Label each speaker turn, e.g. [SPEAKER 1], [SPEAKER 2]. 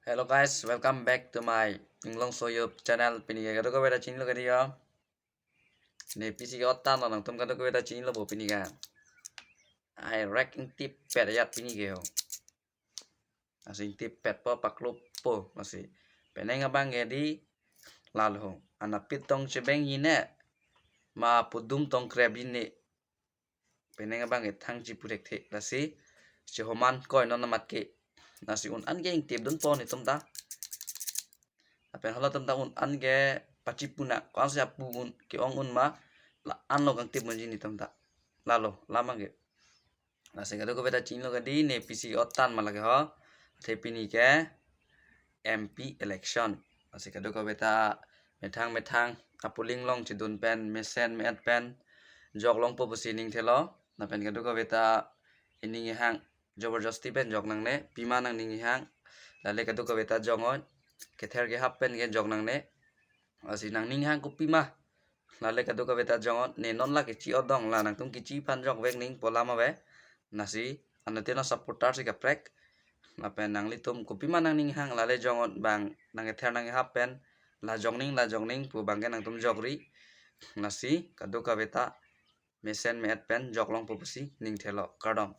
[SPEAKER 1] Hello guys, welcome back to my Inglong Soyup channel. Pini ga ko beta chin lo ga dio. Ne PC ga otan lo nang tum ka ko beta chin lo bo pini ga. Ai ranking tip pet yat pini ga. Asing tip pet po paklop po masih. Peneng abang ga di lal ho. Anapit tong chebeng yine ma pudum tong krab yine. Peneng abang ga thang chi purek the lasi. Chehoman koi non namat ke. Nasi un an ga ing tip dun po ni tum ta. Apen hala tentang un an ge pacipuna kau siap un ke ong un ma la an lo kang tip menjini temta lalo lama ge na se gado ko beta chin lo gadi ne PC otan malage ho the pini ke MP election ase gado ko beta methang apuling long chidun pen mesen met pen jok long po sining thelo na pen gado ko beta ining hang jobardasti pen jok nang ne pima nang ning hang lale gado ko beta jongon kether ge happen ge jok nang ne asi nang ning hang kupi mah lale kadu ka beta jongot ne non la ke chi odong la nang tum ki chi pan jok vek ning pola ma ve nasi anate na supporter si ka prek na pen nang litum kupi ma nang ning hang lale jongot bang nang ether nang happen la jong ning pu bang ke nang tum jok ri nasi kadu ka beta mesen met pen jok long pu si ning thelo kardom